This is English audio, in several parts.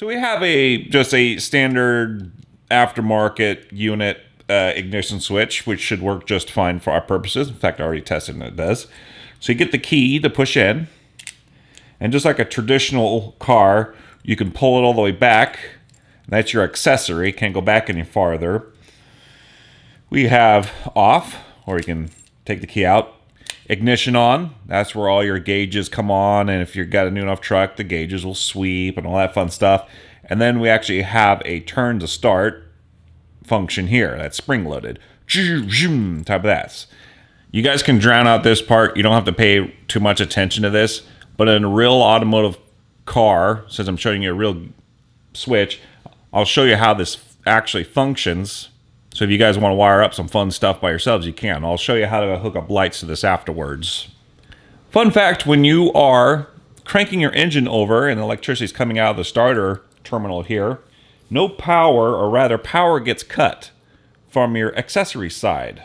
So we have just a standard aftermarket unit ignition switch, which should work just fine for our purposes. In fact, I already tested and it does. So you get the key to push in, and just like a traditional car, you can pull it all the way back. That's your accessory. Can't go back any farther. We have off, or you can take the key out. Ignition on. That's where all your gauges come on, and if you've got a new enough truck, the gauges will sweep and all that fun stuff. And then we actually have a turn to start function here. That's spring-loaded. Type of that. You guys can drown out this part. You don't have to pay too much attention to this. But in a real automotive car, since I'm showing you a real switch, I'll show you how this actually functions. So if you guys want to wire up some fun stuff by yourselves, you can. I'll show you how to hook up lights to this afterwards. Fun fact, when you are cranking your engine over and electricity is coming out of the starter terminal here, no power, or rather power, gets cut from your accessory side.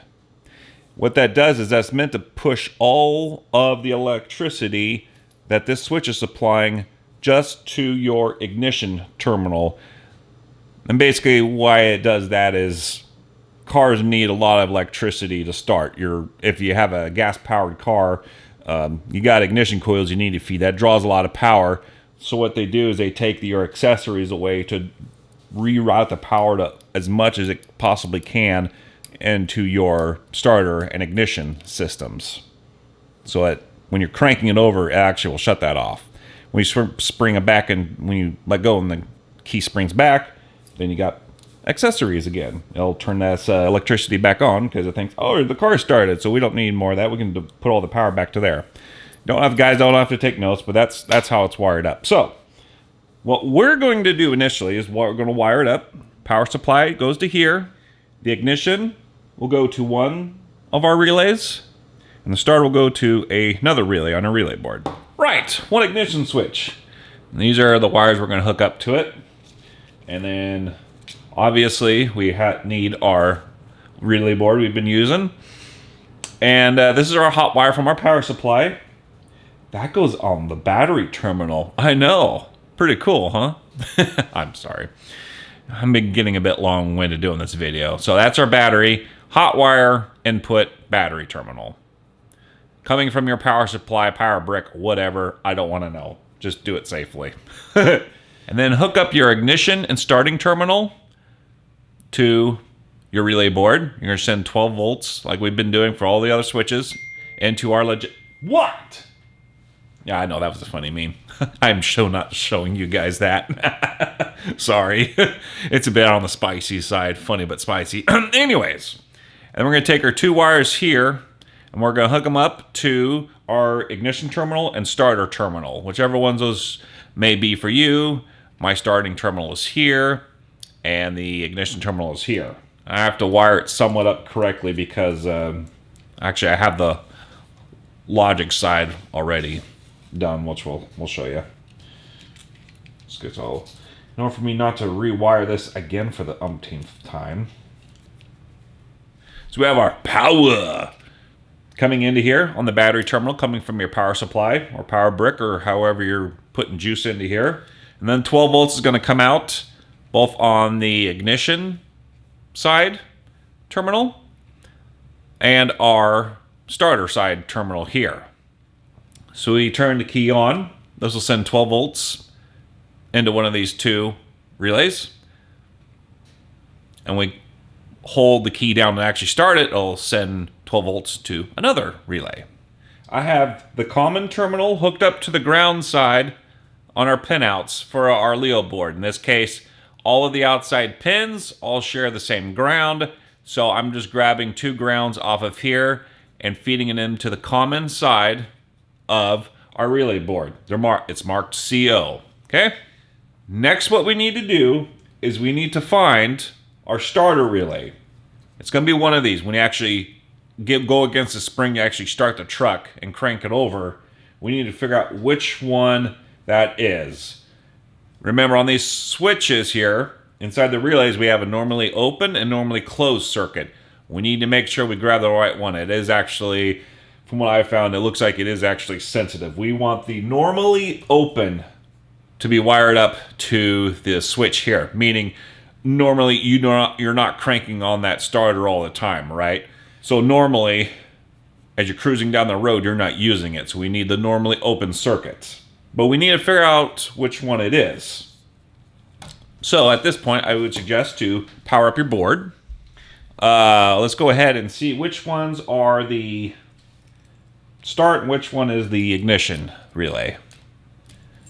What that does is that's meant to push all of the electricity that this switch is supplying just to your ignition terminal. And basically why it does that is cars need a lot of electricity to start. If you have a gas-powered car, you got ignition coils you need to feed. That draws a lot of power. So what they do is they take your accessories away to reroute the power to as much as it possibly can into your starter and ignition systems. So that when you're cranking it over, it actually will shut that off. When you spring it back, and when you let go and the key springs back, then you got accessories again. It'll turn that electricity back on because it thinks, oh, the car started, so we don't need more of that. We can put all the power back to there. Guys don't have to take notes, but that's how it's wired up. So what we're going to do initially is we're going to wire it up. Power supply goes to here. The ignition will go to one of our relays, and the starter will go to another relay on a relay board. Right, one ignition switch. And these are the wires we're going to hook up to it. And then obviously we need our relay board we've been using. And this is our hot wire from our power supply. That goes on the battery terminal. I know. Pretty cool, huh? I'm sorry. I've been getting a bit long-winded doing this video. So that's our battery, hot wire, input, battery terminal. Coming from your power supply, power brick, whatever, I don't want to know. Just do it safely. And then hook up your ignition and starting terminal to your relay board. You're going to send 12 volts, like we've been doing for all the other switches, into our What? Yeah, I know, that was a funny meme. I'm not showing you guys that. Sorry. It's a bit on the spicy side. Funny but spicy. Anyways. And we're going to take our two wires here, and we're going to hook them up to our ignition terminal and starter terminal. Whichever ones those may be for you. My starting terminal is here, and the ignition terminal is here. I have to wire it somewhat up correctly because actually I have the logic side already done, which we'll show you. This gets all. In order for me not to rewire this again for the umpteenth time. So we have our power coming into here on the battery terminal, coming from your power supply or power brick or however you're putting juice into here. And then 12 volts is going to come out both on the ignition side terminal and our starter side terminal here. So we turn the key on. This will send 12 volts into one of these two relays. And we hold the key down and actually start it. It'll send 12 volts to another relay. I have the common terminal hooked up to the ground side on our pinouts for our Leo board. In this case, all of the outside pins all share the same ground. So I'm just grabbing two grounds off of here and feeding it into the common side of our relay board. It's marked CO. Okay? Next, what we need to do is we need to find our starter relay. It's going to be one of these. When you actually go against the spring, you actually start the truck and crank it over. We need to figure out which one that is. Remember, on these switches here, inside the relays, we have a normally open and normally closed circuit. We need to make sure we grab the right one. It is actually, from what I found, it looks like it is actually sensitive. We want the normally open to be wired up to the switch here, meaning normally you're not cranking on that starter all the time, right? So normally, as you're cruising down the road, you're not using it. So we need the normally open circuit. But we need to figure out which one it is. So at this point, I would suggest to power up your board. Let's go ahead and see which ones are the start and which one is the ignition relay.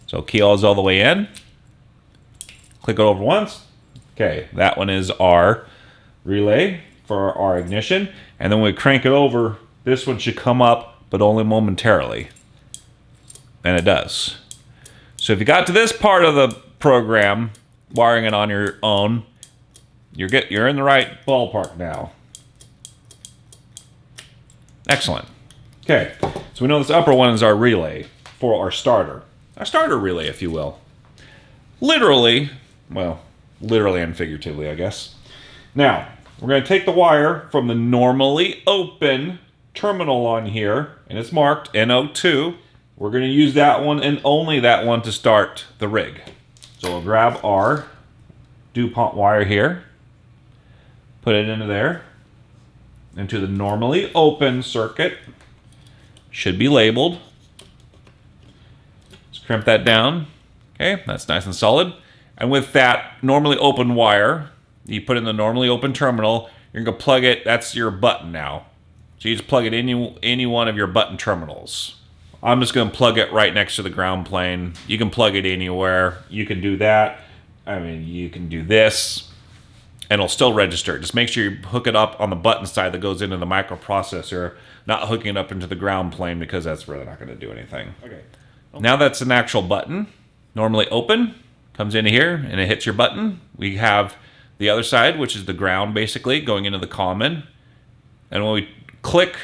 So key is all the way in. Click it over once. Okay, that one is our relay for our ignition. And then when we crank it over, this one should come up, but only momentarily. And it does. So if you got to this part of the program, wiring it on your own, you're in the right ballpark now. Excellent. Okay, so we know this upper one is our relay for our starter. Our starter relay, if you will. Literally and figuratively, I guess. Now, we're going to take the wire from the normally open terminal on here, and it's marked NO2. We're going to use that one and only that one to start the rig. So we'll grab our DuPont wire here, put it into there, into the normally open circuit. Should be labeled. Let's crimp that down. Okay, that's nice and solid. And with that normally open wire, you put in the normally open terminal, you're going to plug it, that's your button now. So you just plug it in any one of your button terminals. I'm just going to plug it right next to the ground plane. You can plug it anywhere. You can do that. I mean, you can do this, and it'll still register. Just make sure you hook it up on the button side that goes into the microprocessor, not hooking it up into the ground plane, because that's really not going to do anything. Okay. Now that's an actual button, normally open, comes into here, and it hits your button. We have the other side, which is the ground, basically, going into the common. And when we click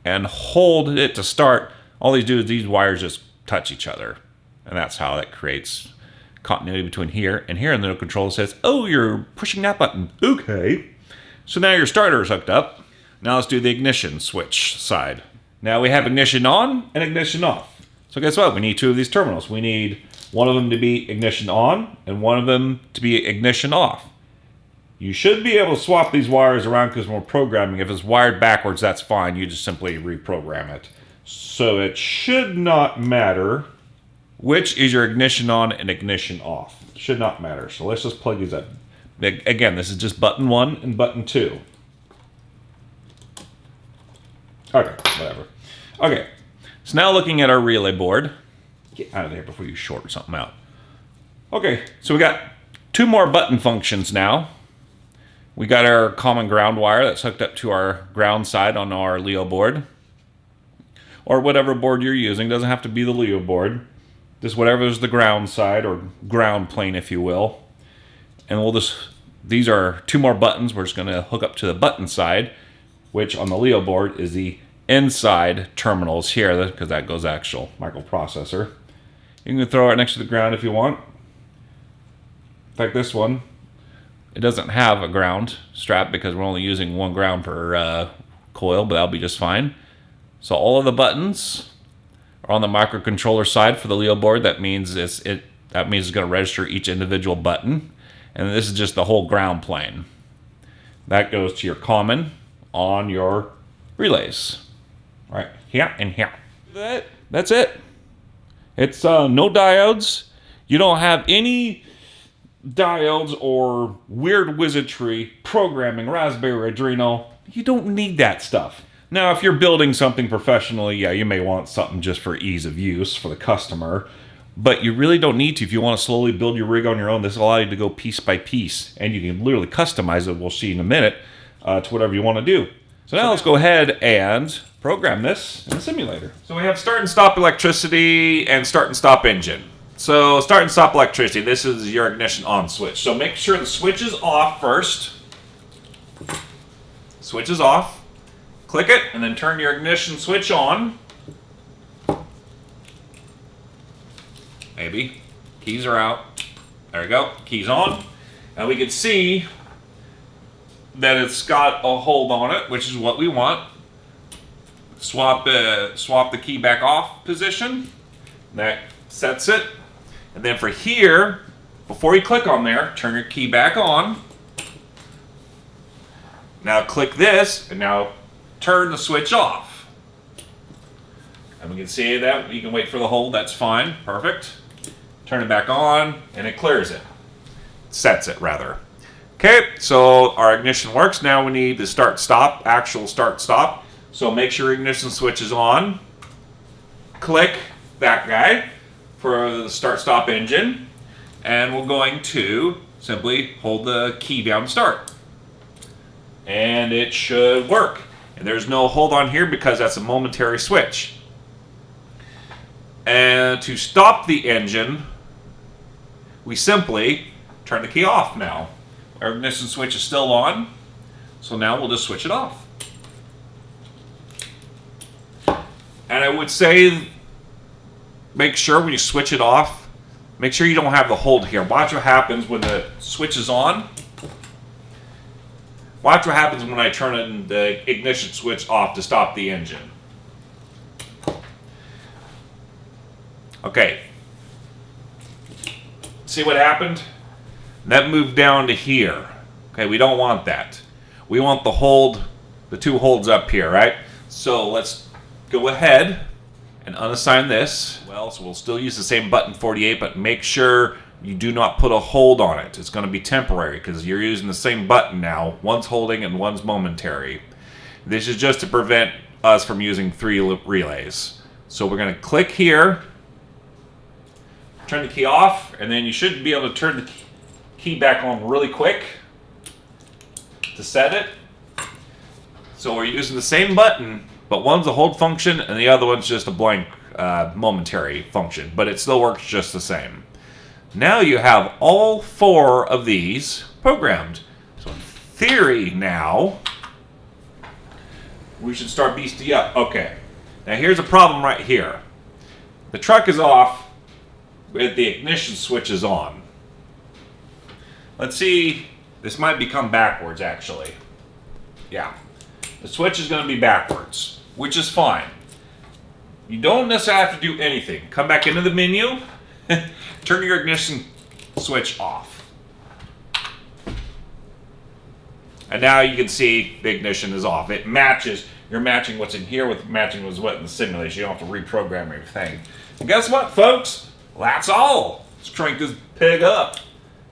and hold it to start, all these do is these wires just touch each other. And that's how that creates continuity between here and here. And then the controller says, oh, you're pushing that button. Okay. So now your starter is hooked up. Now let's do the ignition switch side. Now we have ignition on and ignition off. So guess what? We need two of these terminals. We need one of them to be ignition on and one of them to be ignition off. You should be able to swap these wires around because we're programming. If it's wired backwards, that's fine. You just simply reprogram it. So it should not matter which is your ignition on and ignition off. It should not matter. So let's just plug these in. Again, this is just button 1 and button 2. Okay, whatever. Okay, so now looking at our relay board. Get out of there before you short something out. Okay, so we got two more button functions now. We got our common ground wire that's hooked up to our ground side on our Leo board. Or whatever board you're using. Doesn't have to be the Leo board. Just whatever is the ground side or ground plane, if you will. And we'll just, these are two more buttons. We're just going to hook up to the button side, which on the Leo board is the inside terminals here, because that goes actual microprocessor. You can throw it next to the ground if you want. In fact, this one, it doesn't have a ground strap because we're only using one ground per coil, but that'll be just fine. So all of the buttons are on the microcontroller side for the Leo board. That means it's going to register each individual button. And this is just the whole ground plane. That goes to your common on your relays. Right here and here. That's it. It's no diodes. You don't have any diodes or weird wizardry programming Raspberry Adreno. You don't need that stuff. Now, if you're building something professionally, yeah, you may want something just for ease of use for the customer, but you really don't need to. If you want to slowly build your rig on your own, this will allow you to go piece by piece, and you can literally customize it, we'll see in a minute, to whatever you want to do. So now let's go ahead and program this in the simulator. So we have start and stop electricity and start and stop engine. So start and stop electricity, this is your ignition on switch. So make sure the switch is off first. Switch is off. Click it, and then turn your ignition switch on. Maybe. Keys are out. There we go. Keys on. And we can see that it's got a hold on it, which is what we want. Swap the key back off position. That sets it. And then for here, before you click on there, turn your key back on. Now click this, and now turn the switch off. And we can see that. You can wait for the hold, that's fine, perfect. Turn it back on, and it clears it. Sets it, rather. Okay, so our ignition works. Now we need the start-stop, actual start-stop. So make sure your ignition switch is on. Click that guy for the start-stop engine. And we're going to simply hold the key down to start. And it should work. And there's no hold on here because that's a momentary switch. And to stop the engine, we simply turn the key off now. Our ignition switch is still on, so now we'll just switch it off. And I would say, make sure when you switch it off, make sure you don't have the hold here. Watch what happens when the switch is on. Watch what happens when I turn the ignition switch off to stop the engine. Okay. See what happened? That moved down to here. Okay, we don't want that. We want the hold, the two holds up here, right? So let's go ahead and unassign this. Well, so we'll still use the same button 48, but make sure you do not put a hold on it. It's going to be temporary because you're using the same button now. One's holding and one's momentary. This is just to prevent us from using 3 relays. So we're going to click here, turn the key off, and then you should be able to turn the key back on really quick to set it. So we're using the same button, but one's a hold function and the other one's just a blank momentary function, but it still works just the same. Now you have all 4 of these programmed. So in theory now, we should start beastie up. Okay, now here's a problem right here. The truck is off, but the ignition switch is on. Let's see, this might become backwards actually. Yeah, the switch is going to be backwards, which is fine. You don't necessarily have to do anything. Come back into the menu, turn your ignition switch off. And now you can see the ignition is off. It matches, you're matching what's in here with matching what's in the simulation. You don't have to reprogram everything. And guess what, folks? That's all. Let's crank this pig up.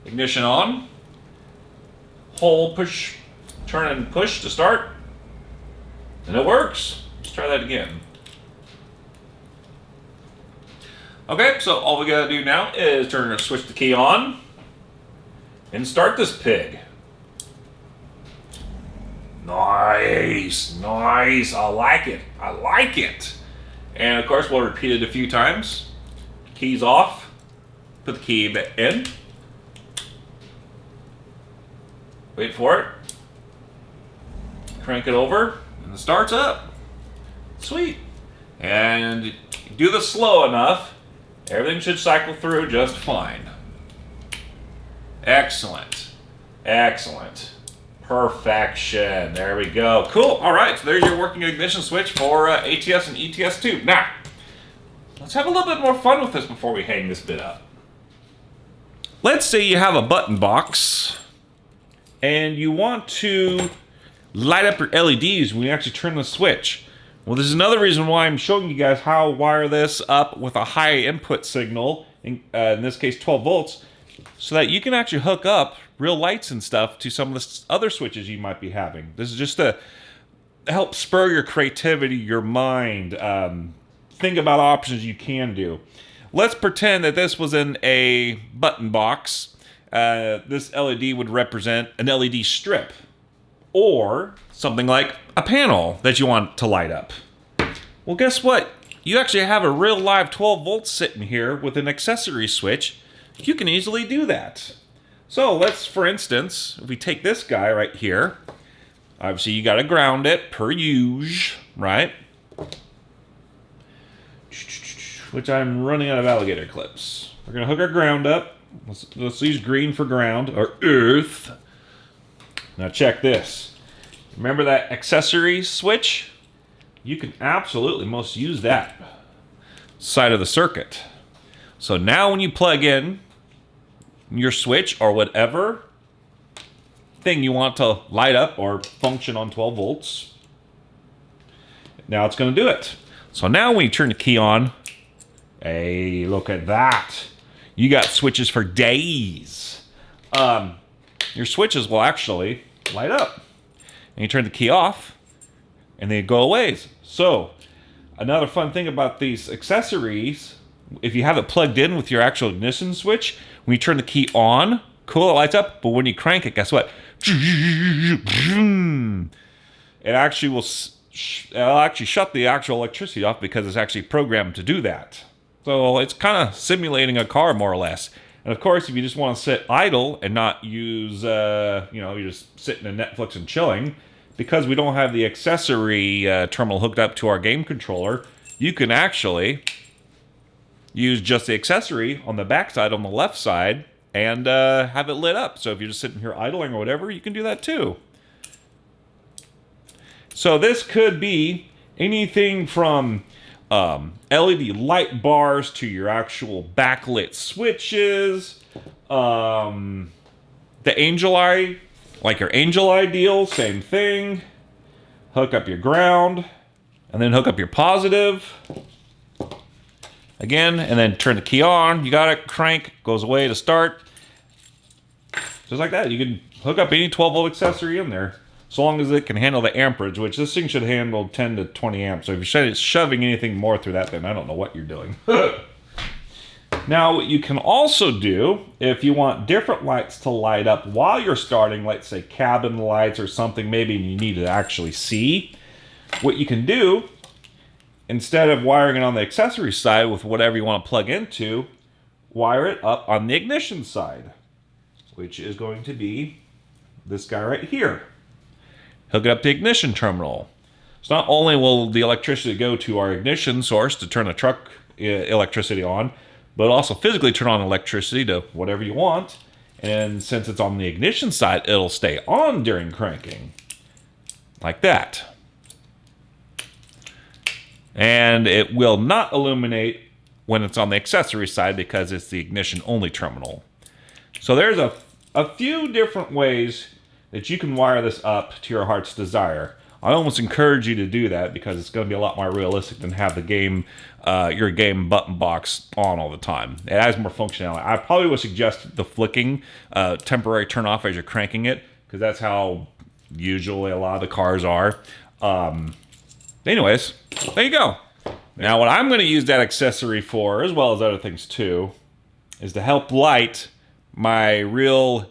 Ignition on. Hold, push, turn and push to start. And it works. Let's try that again. Okay, so all we gotta do now is switch the key on and start this pig. Nice, nice. I like it. I like it. And of course, we'll repeat it a few times. Keys off. Put the key in. Wait for it. Crank it over, and it starts up. Sweet. And do this slow enough, everything should cycle through just fine. Excellent. Excellent. Perfection. There we go. Cool. All right, so there's your working ignition switch for ATS and ETS2. Now, let's have a little bit more fun with this before we hang this bit up. Let's say you have a button box and you want to light up your LEDs when you actually turn the switch. Well, this is another reason why I'm showing you guys how to wire this up with a high input signal, in this case 12 volts, so that you can actually hook up real lights and stuff to some of the other switches you might be having. This is just to help spur your creativity, your mind, think about options you can do. Let's pretend that this was in a button box. This LED would represent an LED strip, or something like a panel that you want to light up. Well, guess what? You actually have a real live 12 volts sitting here with an accessory switch. You can easily do that. So let's, for instance, if we take this guy right here, obviously you gotta ground it per usual, right? Which I'm running out of alligator clips. We're gonna hook our ground up. Let's use green for ground, or earth. Now check this. Remember that accessory switch? You can absolutely most use that side of the circuit. So now when you plug in your switch or whatever thing you want to light up or function on 12 volts, now it's going to do it. So now when you turn the key on, hey, look at that. You got switches for days. Your switches will actually light up. And you turn the key off, and they go away. So another fun thing about these accessories, if you have it plugged in with your actual ignition switch, when you turn the key on, cool, it lights up. But when you crank it, guess what? It actually will it'll actually shut the actual electricity off because it's actually programmed to do that. So it's kind of simulating a car more or less. And of course, if you just want to sit idle and not use, you're just sitting in Netflix and chilling, because we don't have the accessory terminal hooked up to our game controller, you can actually use just the accessory on the back side, on the left side, and have it lit up. So if you're just sitting here idling or whatever, you can do that too. So this could be anything from LED light bars to your actual backlit switches. The Angel Eye, like your Angel Eye deal, same thing. Hook up your ground, and then hook up your positive. Again, and then turn the key on. You got it, crank, goes away to start. Just like that. You can hook up any 12-volt accessory in there, so long as it can handle the amperage, which this thing should handle 10 to 20 amps. So if you're shoving anything more through that, then I don't know what you're doing. Now, what you can also do, if you want different lights to light up while you're starting, let's say cabin lights or something, maybe you need to actually see, what you can do, instead of wiring it on the accessory side with whatever you want to plug into, wire it up on the ignition side, which is going to be this guy right here. Hook it up to the ignition terminal. So not only will the electricity go to our ignition source to turn the truck electricity on, but also physically turn on electricity to whatever you want. And since it's on the ignition side, it'll stay on during cranking. Like that. And it will not illuminate when it's on the accessory side because it's the ignition only terminal. So there's a few different ways that you can wire this up to your heart's desire. I almost encourage you to do that because it's going to be a lot more realistic than have the game, your game button box on all the time. It has more functionality. I probably would suggest the flicking, temporary turn off as you're cranking it, because that's how usually a lot of the cars are. Anyways, there you go. Now what I'm going to use that accessory for, as well as other things too, is to help light my real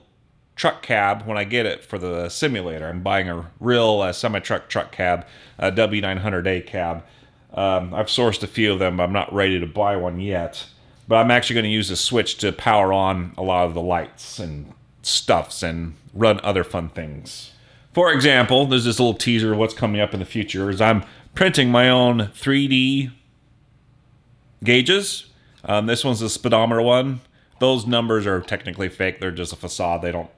truck cab when I get it for the simulator. I'm buying a real semi-truck cab, a W900A cab. I've sourced a few of them, but I'm not ready to buy one yet. But I'm actually going to use the switch to power on a lot of the lights and stuffs and run other fun things. For example, there's this little teaser of what's coming up in the future is I'm printing my own 3D gauges. This one's the speedometer one. Those numbers are technically fake. They're just a facade. They don't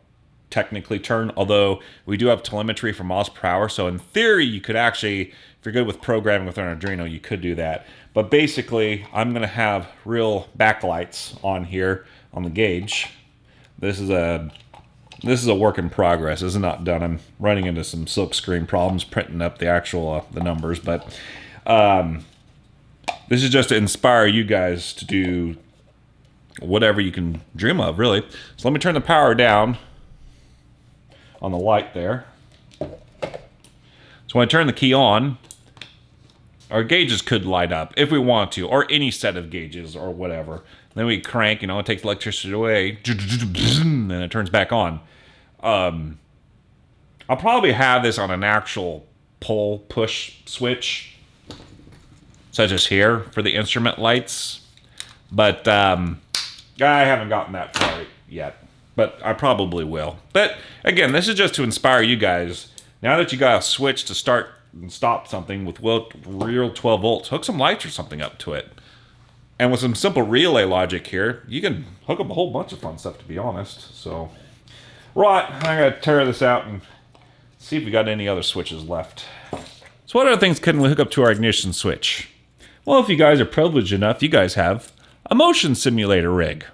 technically turn, although we do have telemetry for miles per hour. So in theory, you could actually, if you're good with programming with an Arduino, you could do that. But basically, I'm going to have real backlights on here on the gauge. This is a work in progress. This is not done. I'm running into some silkscreen problems printing up the actual the numbers, but this is just to inspire you guys to do whatever you can dream of, really. So let me turn the power down on the light there. So when I turn the key on, our gauges could light up if we want to, or any set of gauges or whatever. Then we crank, it takes electricity away, and it turns back on. I'll probably have this on an actual pull push switch, such as here for the instrument lights. But I haven't gotten that far yet. But I probably will. But again, this is just to inspire you guys. Now that you got a switch to start and stop something with real 12 volts, hook some lights or something up to it. And with some simple relay logic here, you can hook up a whole bunch of fun stuff, to be honest. So, right, I'm going to tear this out and see if we got any other switches left. So what other things can we hook up to our ignition switch? Well, if you guys are privileged enough, you guys have a motion simulator rig.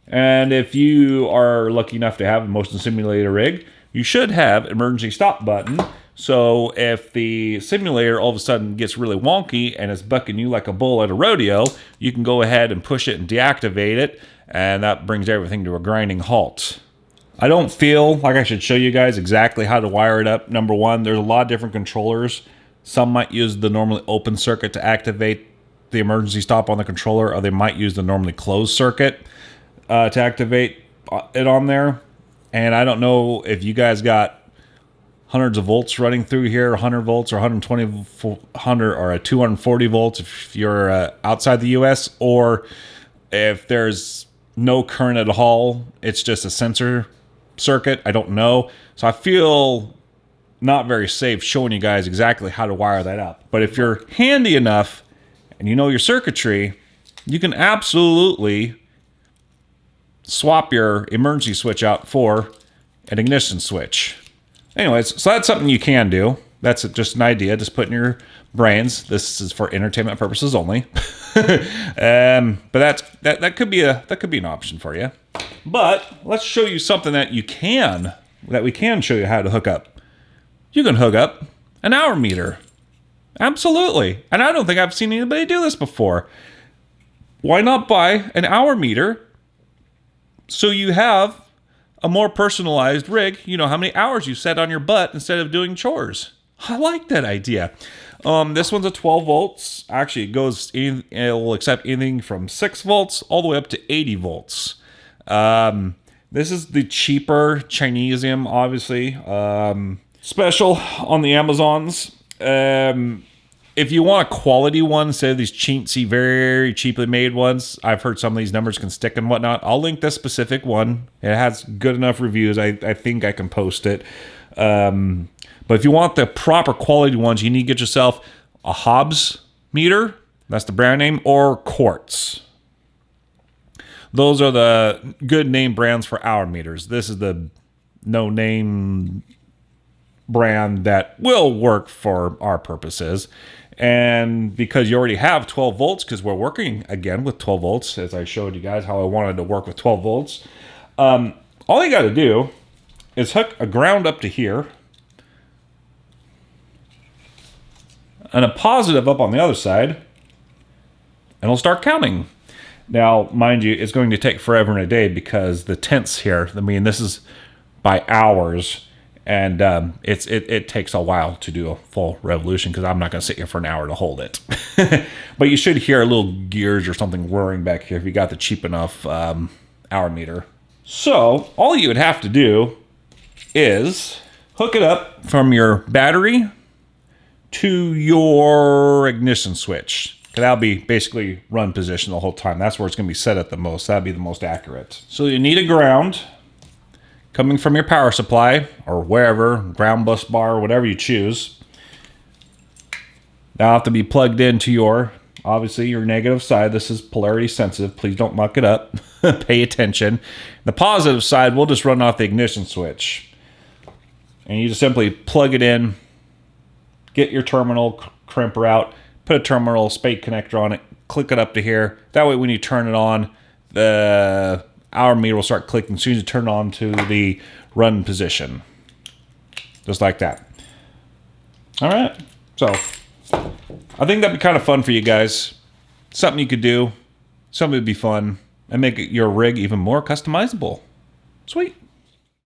And if you are lucky enough to have a motion simulator rig, you should have an emergency stop button. So if the simulator all of a sudden gets really wonky and is bucking you like a bull at a rodeo, you can go ahead and push it and deactivate it, and that brings everything to a grinding halt. I don't feel like I should show you guys exactly how to wire it up. Number one, there's a lot of different controllers. Some might use the normally open circuit to activate the emergency stop on the controller, or they might use the normally closed circuit to activate it on there. And I don't know if you guys got hundreds of volts running through here, 100 volts or 120, 100 or 240 volts if you're outside the US, or if there's no current at all, it's just a sensor circuit. I don't know. So I feel not very safe showing you guys exactly how to wire that up. But if you're handy enough and you know your circuitry, you can absolutely swap your emergency switch out for an ignition switch. Anyways, so that's something you can do. That's just an idea. Just put in your brains. This is for entertainment purposes only. But that could be an option for you. But let's show you something that we can show you how to hook up. You can hook up an hour meter. Absolutely. And I don't think I've seen anybody do this before. Why not buy an hour meter so you have a more personalized rig? You know how many hours you set on your butt instead of doing chores. I like that idea. This one's a 12 volts. Actually, it will accept anything from 6 volts all the way up to 80 volts. This is the cheaper Chinesium, obviously. Special on the Amazons. If you want a quality one instead of these chintzy, very cheaply made ones, I've heard some of these numbers can stick and whatnot. I'll link this specific one. It has good enough reviews. I think I can post it. But if you want the proper quality ones, you need to get yourself a Hobbs meter. That's the brand name, or Quartz. Those are the good name brands for hour meters. This is the no-name brand that will work for our purposes. And because you already have 12 volts, because we're working again with 12 volts, as I showed you guys how I wanted to work with 12 volts, all you got to do is hook a ground up to here and a positive up on the other side, and it'll start counting. Now, mind you, it's going to take forever and a day because the tenths here, I mean, this is by hours. And it takes a while to do a full revolution because I'm not going to sit here for an hour to hold it. But you should hear a little gears or something whirring back here if you got the cheap enough hour meter. So all you would have to do is hook it up from your battery to your ignition switch. That'll be basically run position the whole time. That's where it's going to be set at the most. That'd be the most accurate. So you need a ground coming from your power supply or wherever, ground bus bar, whatever you choose. That'll have to be plugged into obviously your negative side. This is polarity sensitive. Please don't muck it up. Pay attention. The positive side, we'll just run off the ignition switch. And you just simply plug it in, get your terminal crimper out, put a terminal spade connector on it, click it up to here. That way when you turn it on, the hour meter will start clicking as soon as you turn it on to the run position. Just like that. All right. So I think that'd be kind of fun for you guys. Something you could do. Something would be fun. And make your rig even more customizable. Sweet.